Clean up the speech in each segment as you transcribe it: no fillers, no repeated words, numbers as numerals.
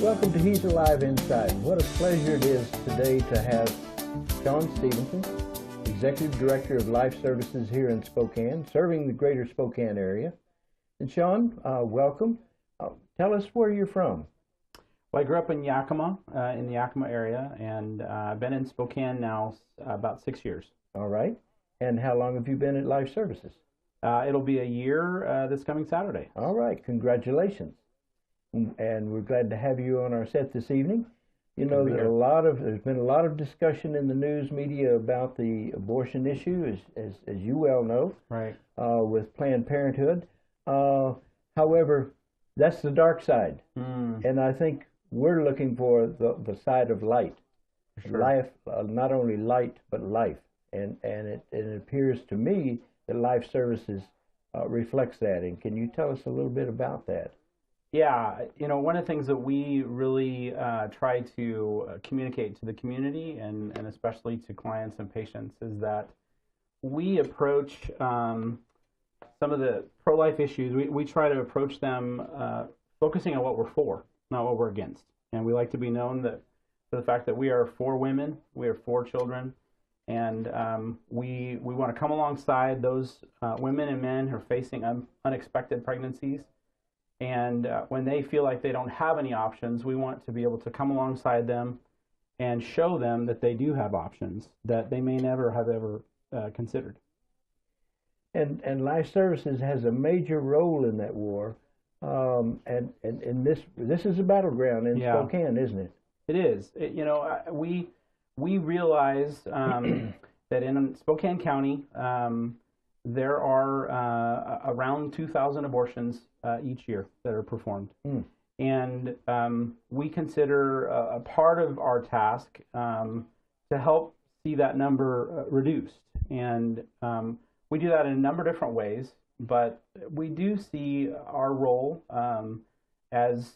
Welcome to He's Alive Inside. What a pleasure it is today to have Shawn Stevenson, Executive Director of Life Services here in Spokane, serving the greater Spokane area. And Shawn, welcome. Tell us where you're from. Well, I grew up in Yakima, in the Yakima area, and I've been in Spokane now about 6 years. All right. And how long have you been at Life Services? It'll be a year this coming Saturday. All right. Congratulations. And we're glad to have you on our set this evening. You know, there's been a lot of discussion in the news media about the abortion issue, as you well know, right? With Planned Parenthood. However, that's the dark side, and I think we're looking for the side of light, Sure. Life, not only light but life, and it appears to me that Life Services reflects that. And can you tell us a little bit about that? Yeah, you know, one of the things that we really try to communicate to the community and especially to clients and patients is that we approach some of the pro-life issues, we try to approach them focusing on what we're for, not what we're against. And we like to be known that for the fact that we are for women, we are for children, and we want to come alongside those women and men who are facing unexpected pregnancies. And when they feel like they don't have any options, we want to be able to come alongside them and show them that they do have options that they may never have ever considered. And Life Services has a major role in that war. And this is a battleground in Spokane, isn't it? It is. We realize that in Spokane County, there are around 2,000 abortions each year that are performed. And we consider a part of our task to help see that number reduced. And we do that in a number of different ways, but we do see our role as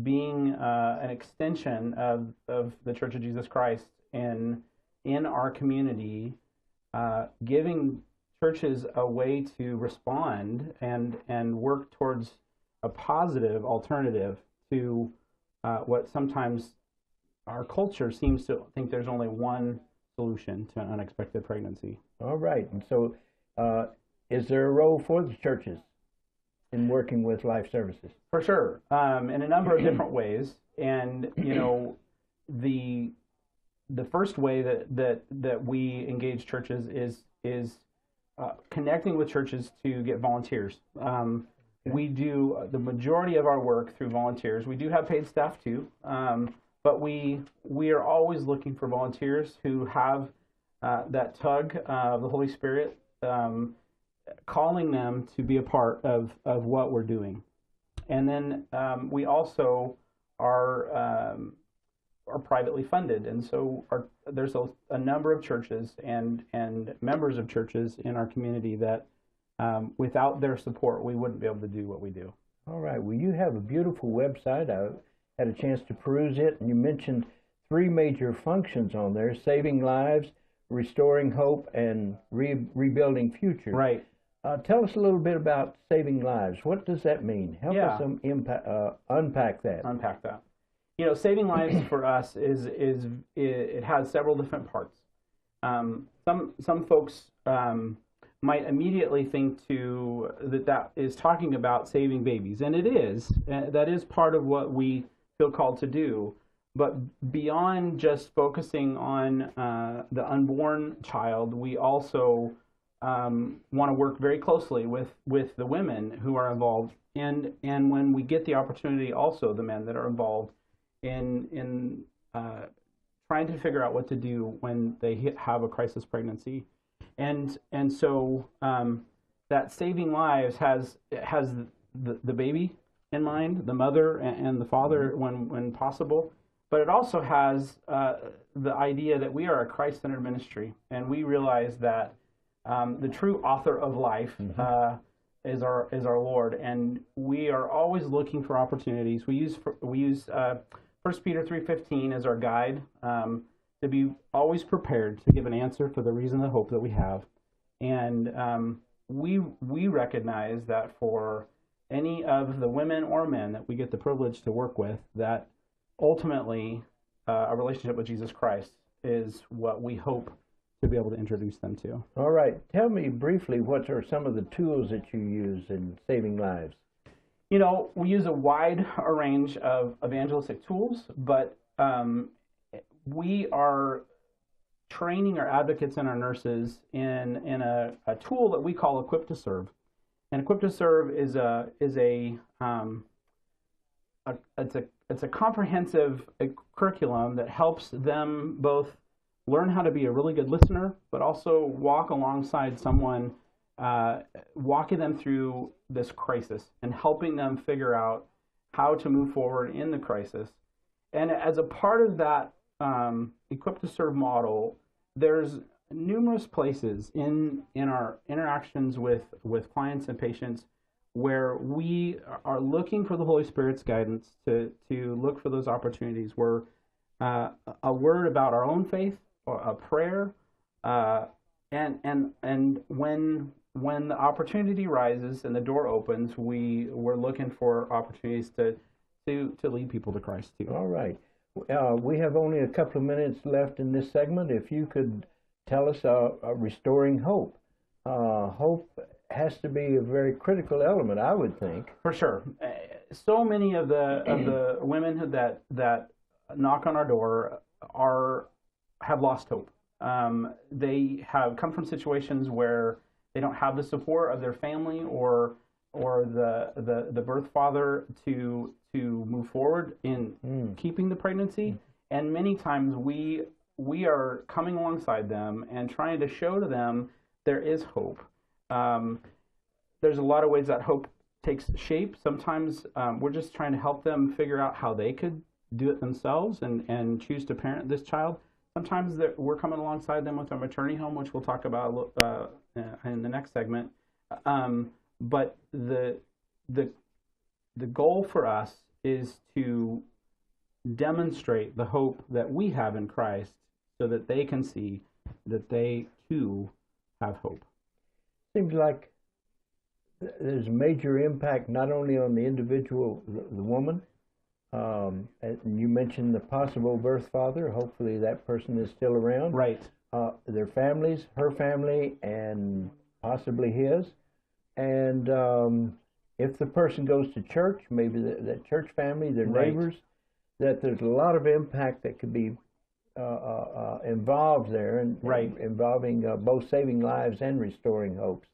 being an extension of the Church of Jesus Christ in our community, giving churches a way to respond and work towards a positive alternative to what sometimes our culture seems to think there's only one solution to an unexpected pregnancy. All right. And so is there a role for the churches in working with Life Services? For sure, in a number of different ways. And, you know, the first way that we engage churches is connecting with churches to get volunteers. We do the majority of our work through volunteers. We do have paid staff too, but we are always looking for volunteers who have that tug of the Holy Spirit, calling them to be a part of what we're doing. And then we also are privately funded, and so there's a number of churches and members of churches in our community that without their support we wouldn't be able to do what we do. All right. Well, you have a beautiful website. I had a chance to peruse it, and you mentioned 3 major functions on there: saving lives, restoring hope, and rebuilding futures. Right. Tell us a little bit about saving lives. What does that mean? Help us unpack that. Unpack that. You know, saving lives for us it has several different parts. Some folks might immediately think that is talking about saving babies, and it is. That is part of what we feel called to do. But beyond just focusing on the unborn child, we also want to work very closely with the women who are involved, and when we get the opportunity, also the men that are involved in trying to figure out what to do when they have a crisis pregnancy, and so that saving lives has the baby in mind, the mother and the father when possible, but it also has the idea that we are a Christ-centered ministry, and we realize that the true author of life is our Lord, and we are always looking for opportunities. We use 1 Peter 3:15 as our guide, to be always prepared to give an answer for the reason and hope that we have. And we recognize that for any of the women or men that we get the privilege to work with, that ultimately a relationship with Jesus Christ is what we hope to be able to introduce them to. All right. Tell me briefly, what are some of the tools that you use in saving lives? You know, we use a wide range of evangelistic tools, but we are training our advocates and our nurses in a tool that we call Equip to Serve. And Equip to Serve is it's a comprehensive curriculum that helps them both learn how to be a really good listener, but also walk alongside someone, walking them through this crisis and helping them figure out how to move forward in the crisis. And as a part of that Equip to Serve model, there's numerous places in our interactions with clients and patients where we are looking for the Holy Spirit's guidance to look for those opportunities where a word about our own faith, or a prayer, and when the opportunity rises and the door opens, we're looking for opportunities to lead people to Christ too. All right. We have only a couple of minutes left in this segment. If you could tell us restoring hope. Hope has to be a very critical element, I would think. For sure. So many of the women that knock on our door have lost hope. They have come from situations where they don't have the support of their family or the birth father to move forward in keeping the pregnancy. And many times we are coming alongside them and trying to show to them there is hope. There's a lot of ways that hope takes shape. Sometimes we're just trying to help them figure out how they could do it themselves and choose to parent this child. Sometimes we're coming alongside them with our maternity home, which we'll talk about in the next segment. But the goal for us is to demonstrate the hope that we have in Christ so that they can see that they too have hope. Seems like there's a major impact not only on the individual, the woman. And you mentioned the possible birth father. Hopefully that person is still around. Right. Their families, her family, and possibly his. And if the person goes to church, maybe that church family, their neighbors, that there's a lot of impact that could be involved there, and involving both saving lives and restoring hopes.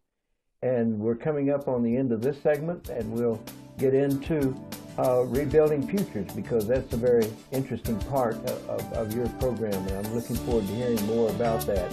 And we're coming up on the end of this segment, and we'll get into rebuilding futures, because that's a very interesting part of your program, and I'm looking forward to hearing more about that.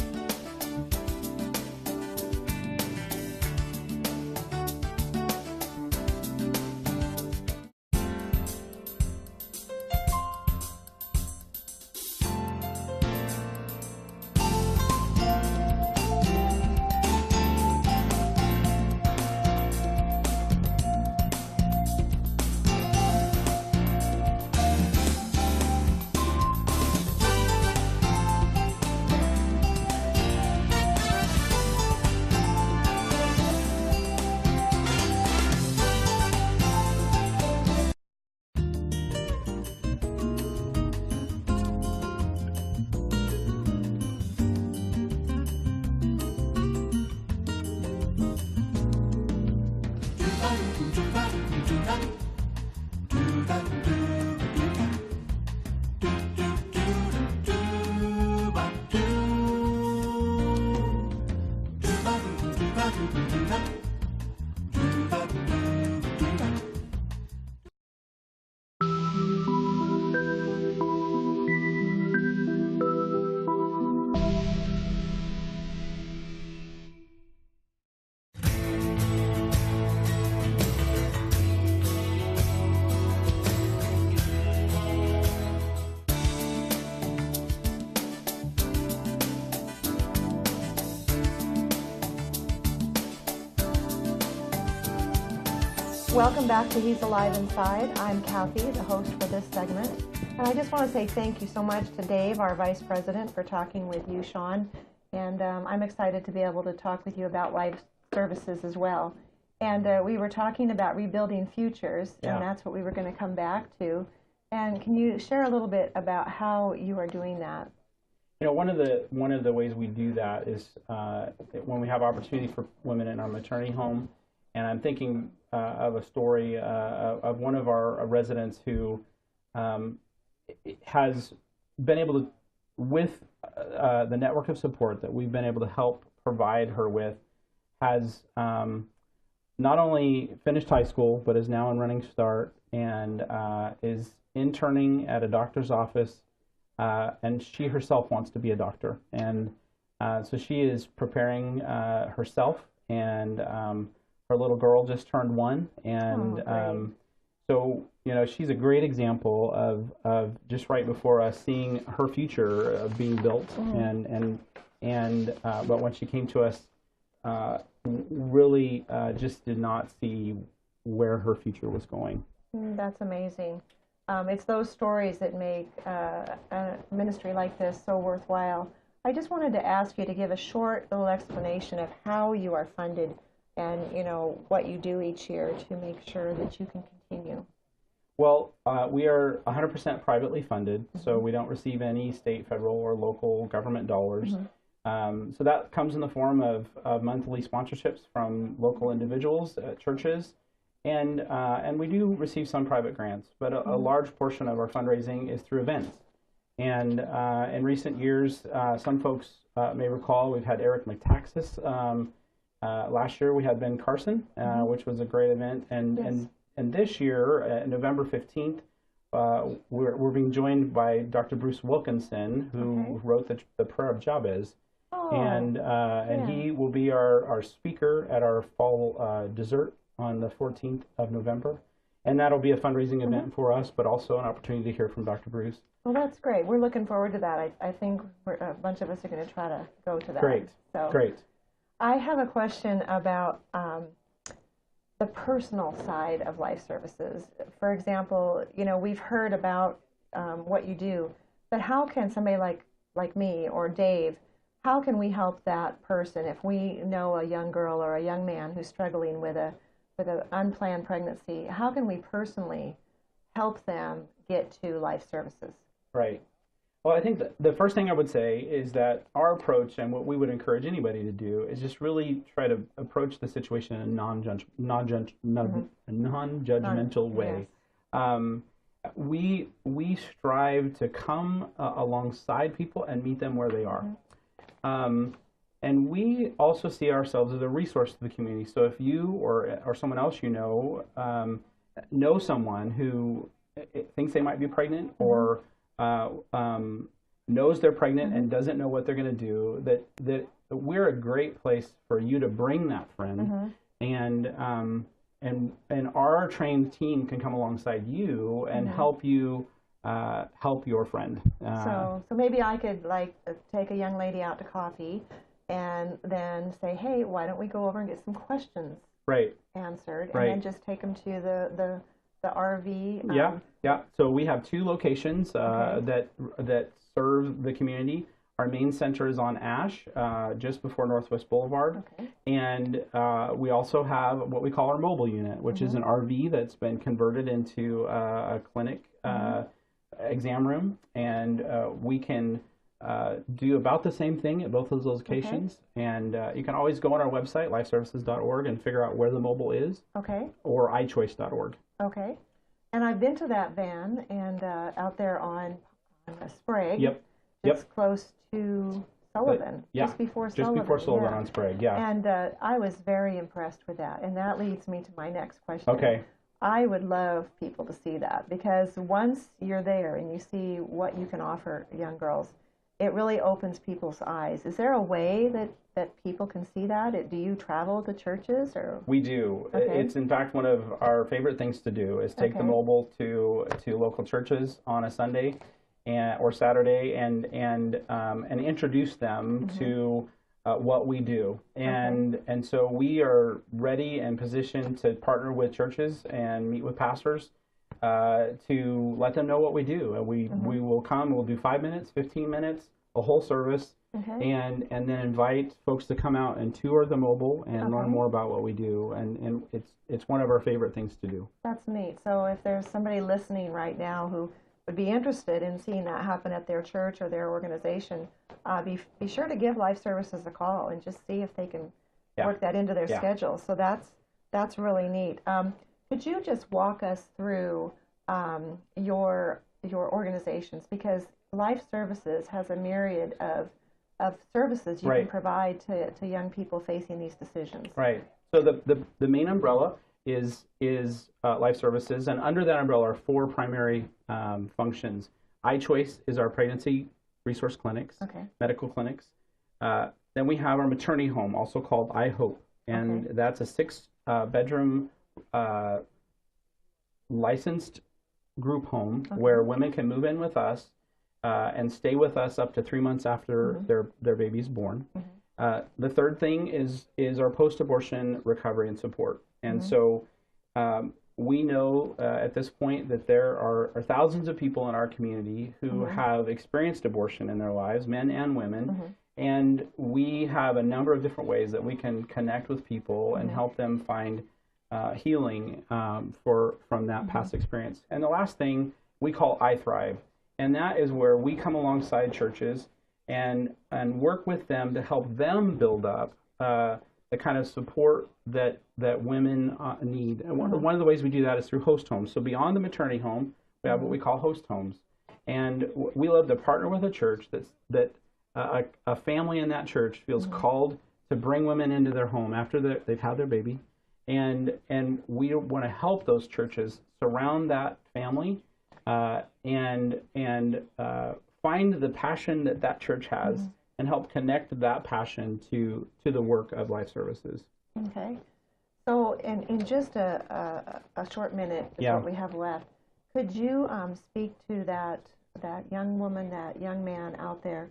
Welcome back to He's Alive Inside. I'm Kathy, the host for this segment. And I just want to say thank you so much to Dave, our Vice President, for talking with you, Sean. And I'm excited to be able to talk with you about life services as well. And we were talking about rebuilding futures, Yeah. and that's what we were going to come back to. And can you share a little bit about how you are doing that? You know, one of the ways we do that is when we have opportunity for women in our maternity home, and I'm thinking of a story of one of our residents who has been able to, with the network of support that we've been able to help provide her with, has not only finished high school but is now in Running Start and is interning at a doctor's office. And she herself wants to be a doctor, and so she is preparing herself, and her little girl just turned 1, and so you know, she's a great example of just right before us seeing her future being built, but when she came to us, really just did not see where her future was going. That's amazing. It's those stories that make a ministry like this so worthwhile. I just wanted to ask you to give a short little explanation of how you are funded and, you know, what you do each year to make sure that you can continue. Well, we are 100% privately funded, so we don't receive any state, federal, or local government dollars. So that comes in the form of monthly sponsorships from local individuals, churches, and we do receive some private grants, but a large portion of our fundraising is through events. And in recent years, some folks may recall we've had Eric McTaxis. Last year we had Ben Carson, which was a great event, and this year, November 15th, we're being joined by Dr. Bruce Wilkinson, who wrote the Prayer of Jabez. And he will be our speaker at our fall dessert on the 14th of November. And that'll be a fundraising event for us, but also an opportunity to hear from Dr. Bruce. Well, that's great. We're looking forward to that. I think a bunch of us are going to try to go to that. Great. So Great. I have a question about the personal side of life services. For example, you know, we've heard about what you do, but how can somebody like me or Dave, how can we help that person if we know a young girl or a young man who's struggling with an unplanned pregnancy? How can we personally help them get to life services? Right. Well, I think the first thing I would say is that our approach, and what we would encourage anybody to do, is just really try to approach the situation in a non-judgmental way. Yes. We strive to come alongside people and meet them where they are. And we also see ourselves as a resource to the community. So if you or someone else you know someone who thinks they might be pregnant or knows they're pregnant and doesn't know what they're going to do, that we're a great place for you to bring that friend, and our trained team can come alongside you and help you help your friend. So maybe I could take a young lady out to coffee and then say, hey, why don't we go over and get some questions answered, and then just take them to the RV. Yeah. So we have 2 locations that serve the community. Our main center is on Ash, just before Northwest Boulevard. And we also have what we call our mobile unit, which is an RV that's been converted into a clinic exam room. And we can do about the same thing at both of those locations. And you can always go on our website, lifeservices.org, and figure out where the mobile is, or iChoice.org. Okay. And I've been to that van and out there on Sprague. Just close to Sullivan. Just before Sullivan. Just before Sullivan on Sprague, And I was very impressed with that. And that leads me to my next question. Okay. I would love people to see that, because once you're there and you see what you can offer young girls, it really opens people's eyes. Is there a way that people can see that? Do you travel to churches? Or? We do. It's in fact one of our favorite things to do is take the mobile to local churches on a Sunday or Saturday and introduce them to what we do. And so we are ready and positioned to partner with churches and meet with pastors to let them know what we do. And we will come, we'll do 5 minutes, 15 minutes, a whole service, Okay. and then invite folks to come out and tour the mobile and learn Okay. more about what we do. And it's one of our favorite things to do. That's neat. So if there's somebody listening right now who would be interested in seeing that happen at their church or their organization, be sure to give Life Services a call and just see if they can Yeah. work that into their Yeah. schedule. So that's really neat. Could you just walk us through your organizations, because Life Services has a myriad of services you Right. can provide to young people facing these decisions. Right. So the main umbrella is Life Services, and under that umbrella are four primary functions. iChoice is our pregnancy resource clinics, Okay. medical clinics. Then we have our maternity home, also called iHope, and Okay. that's a 6-bedroom licensed group home Okay. where women can move in with us and stay with us up to 3 months after their baby's born. The third thing is our post-abortion recovery and support. And so we know at this point that there are thousands of people in our community who have experienced abortion in their lives, men and women. And we have a number of different ways that we can connect with people and help them find healing from that past experience. And the last thing we call iThrive, and that is where we come alongside churches and work with them to help them build up the kind of support that women need. And one of the ways we do that is through host homes. So beyond the maternity home, we have what we call host homes, and we love to partner with a church that a family in that church feels called to bring women into their home after they've had their baby, and we want to help those churches surround that family and find the passion that church has and help connect that passion to the work of Life Services. Okay. So in just a short minute is Yeah. what we have left, could you speak to that young woman, that young man out there,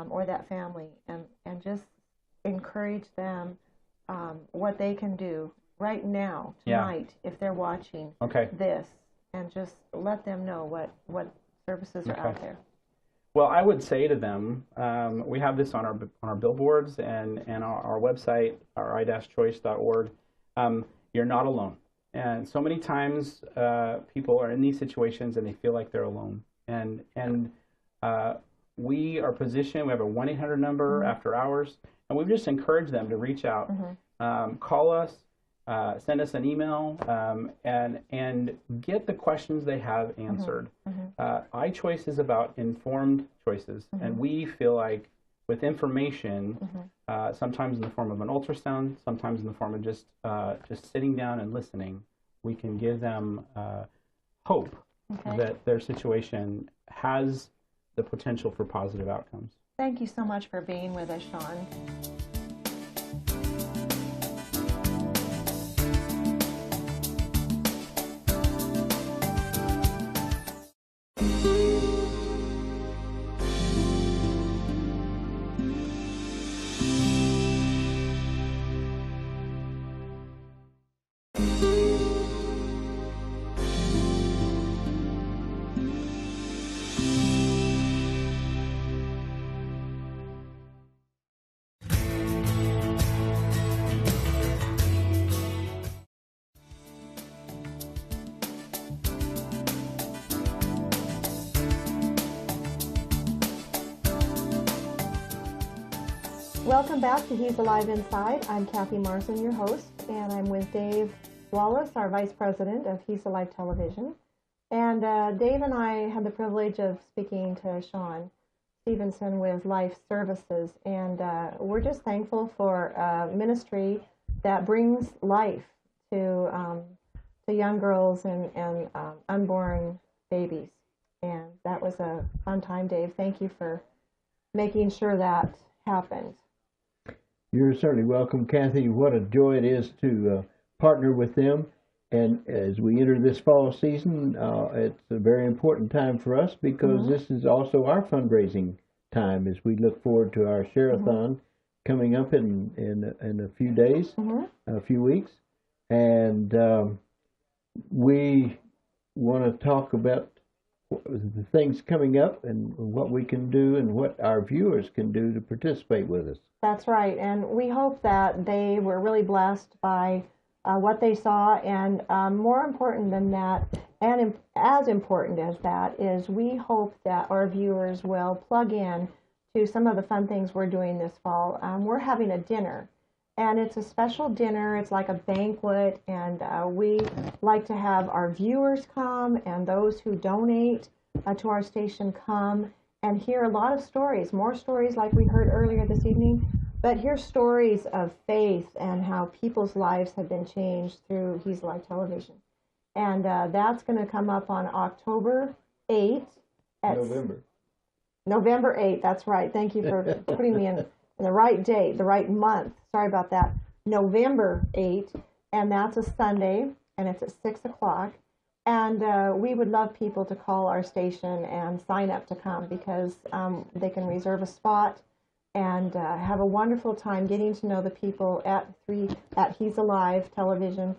or that family, and just encourage them what they can do right now, tonight, if they're watching Okay. this, and just let them know what services are out there. Well, I would say to them, we have this on our billboards and our website, our i-choice.org. You're not alone. And so many times people are in these situations and they feel like they're alone. And we are positioned, we have a 1-800 number after hours, and we've just encouraged them to reach out, call us, send us an email, and get the questions they have answered. iChoice is about informed choices, and we feel like with information, sometimes in the form of an ultrasound, sometimes in the form of just sitting down and listening, we can give them hope that their situation has the potential for positive outcomes. Thank you so much for being with us, Sean. Welcome back to He's Alive Inside. I'm Kathy Marson, your host, and I'm with Dave Wallace, our Vice President of He's Alive Television. And Dave and I had the privilege of speaking to Sean Stevenson with Life Services, and we're just thankful for a ministry that brings life to young girls and unborn babies. And that was a fun time, Dave. Thank you for making sure that happened. You're certainly welcome, Kathy. What a joy it is to partner with them. And as we enter this fall season, it's a very important time for us because this is also our fundraising time as we look forward to our Share-a-thon coming up in a few days, a few weeks. And we want to talk about the things coming up and what we can do and what our viewers can do to participate with us. That's right, and we hope that they were really blessed by what they saw, and more important than that, and as important as that, is we hope that our viewers will plug in to some of the fun things we're doing this fall. We're having a dinner, and it's a special dinner. It's like a banquet, and we like to have our viewers come and those who donate to our station come and hear a lot of stories, more stories like we heard earlier this evening, but hear stories of faith and how people's lives have been changed through He's Alive Television. And that's going to come up on October 8th. November 8th, that's right. Thank you for putting me in the right date, the right month. Sorry about that. November 8th, and that's a Sunday, and it's at 6 o'clock. And we would love people to call our station and sign up to come, because they can reserve a spot and have a wonderful time getting to know the people at He's Alive Television,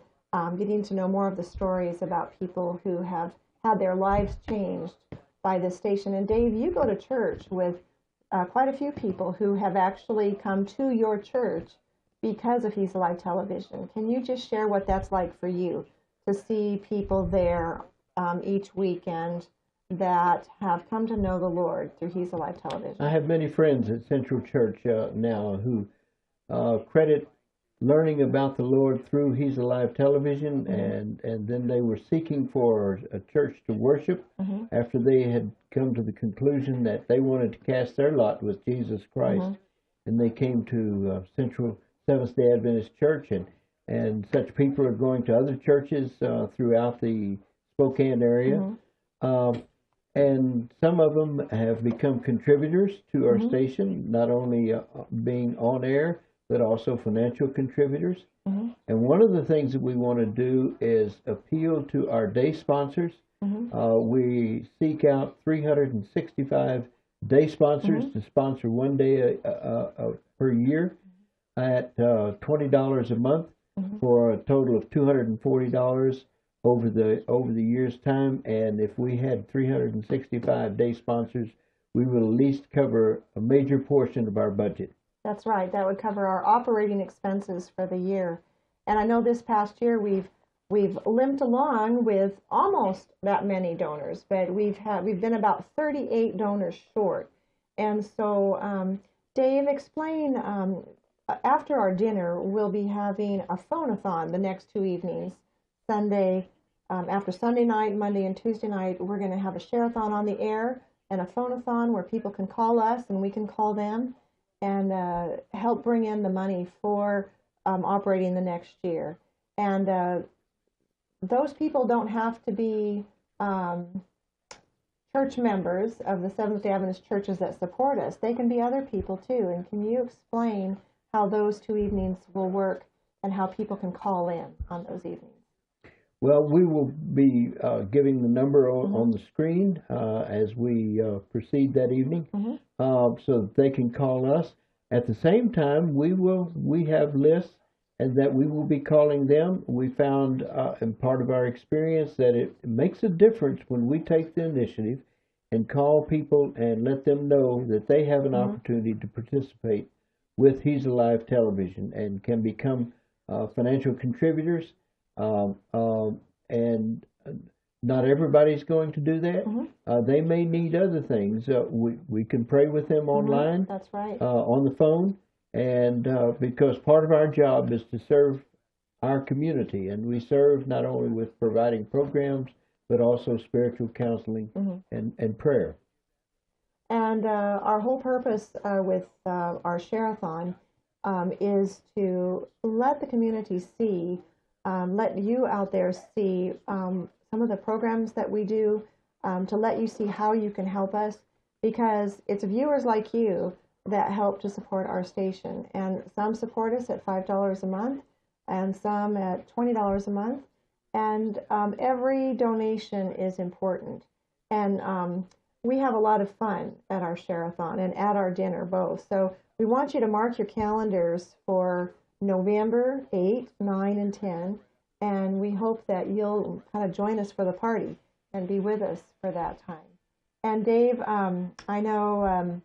getting to know more of the stories about people who have had their lives changed by this station. And Dave, you go to church with quite a few people who have actually come to your church because of He's Alive Television. Can you just share what that's like for you to see people there each weekend that have come to know the Lord through He's Alive Television? I have many friends at Central Church now who credit learning about the Lord through He's Alive Television, and then they were seeking for a church to worship after they had come to the conclusion that they wanted to cast their lot with Jesus Christ. And they came to Central Seventh-day Adventist Church, and such people are going to other churches throughout the Spokane area. And some of them have become contributors to our station, not only being on air, but also financial contributors. And one of the things that we want to do is appeal to our day sponsors. We seek out 365 day sponsors to sponsor one day per year at $20 a month for a total of $240 over the year's time. And if we had 365 day sponsors, we would at least cover a major portion of our budget. That's right. That would cover our operating expenses for the year. And I know this past year we've limped along with almost that many donors, but we've been about 38 donors short. And so, Dave, explain. After our dinner, we'll be having a phone-a-thon the next 2 evenings. Sunday, after Sunday night, Monday and Tuesday night, we're going to have a share-a-thon on the air and a phone-a-thon where people can call us and we can call them and help bring in the money for operating the next year. And those people don't have to be church members of the Seventh-day Adventist churches that support us. They can be other people too. And can you explain how those 2 evenings will work and how people can call in on those evenings? Well, we will be giving the number on the screen as we proceed that evening, so that they can call us. At the same time, we have lists and that we will be calling them. We found in part of our experience that it makes a difference when we take the initiative and call people and let them know that they have an opportunity to participate with He's Alive Television and can become financial contributors. And not everybody's going to do that. They may need other things. We can pray with them online. That's right. On the phone. And because part of our job is to serve our community, and we serve not only with providing programs, but also spiritual counseling and prayer. And our whole purpose with our share-a-thon is to let the community see, let you out there see some of the programs that we do, to let you see how you can help us, because it's viewers like you that help to support our station. And some support us at $5 a month, and some at $20 a month. And every donation is important. And we have a lot of fun at our share-a-thon and at our dinner both. So we want you to mark your calendars for November 8, 9, and 10. And we hope that you'll kind of join us for the party and be with us for that time. And Dave, I know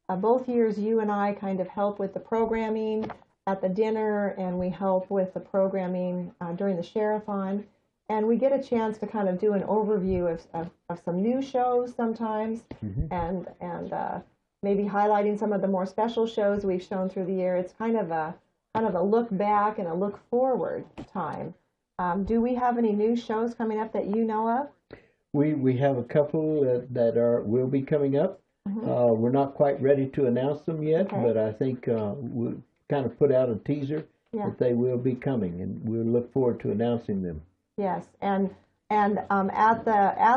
both years you and I kind of help with the programming at the dinner, and we help with the programming during the Share-a-thon. And we get a chance to kind of do an overview of some new shows sometimes, and maybe highlighting some of the more special shows we've shown through the year. It's kind of a look back and a look forward time. Do we have any new shows coming up that you know of? We have a couple that will be coming up. We're not quite ready to announce them yet, Okay. but I think we'll kind of put out a teaser that they will be coming, and we'll look forward to announcing them. Yes, and at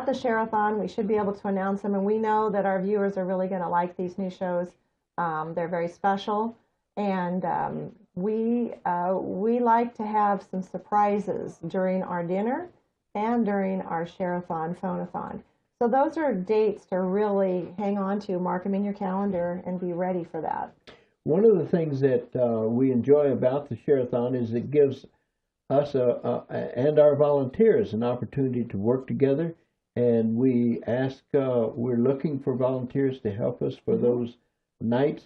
the Share-a-thon, we should be able to announce them, and we know that our viewers are really going to like these new shows. They're very special, and we like to have some surprises during our dinner and during our Share-a-thon, Phone-a-thon. So those are dates to really hang on to, mark them in your calendar, and be ready for that. One of the things that we enjoy about the Share-a-thon is it gives us and our volunteers an opportunity to work together, and we're looking for volunteers to help us for those nights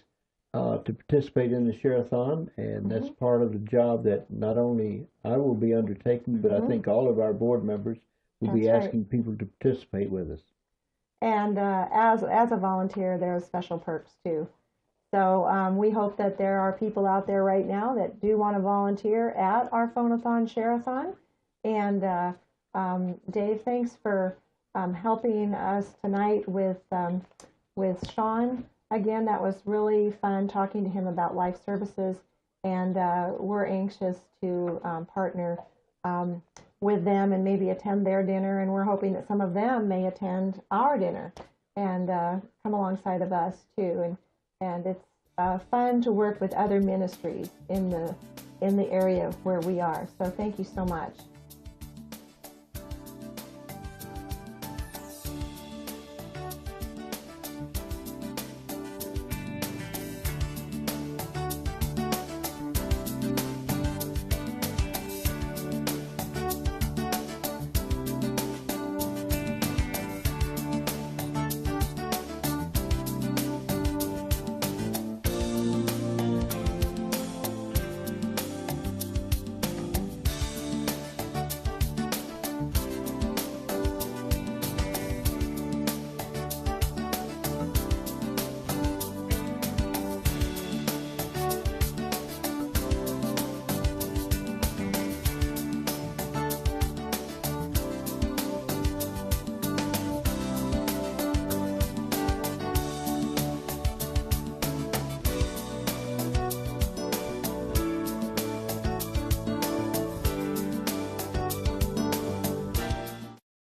to participate in the Share-a-thon, and that's part of the job that not only I will be undertaking, but I think all of our board members will be asking people to participate with us. And as a volunteer, there are special perks too. So we hope that there are people out there right now that do want to volunteer at our Phone-a-thon, Share-a-thon. And Dave, thanks for helping us tonight with Sean. Again, that was really fun talking to him about life services, and we're anxious to partner with them and maybe attend their dinner, and we're hoping that some of them may attend our dinner and come alongside of us too. And it's fun to work with other ministries in the area where we are. So thank you so much.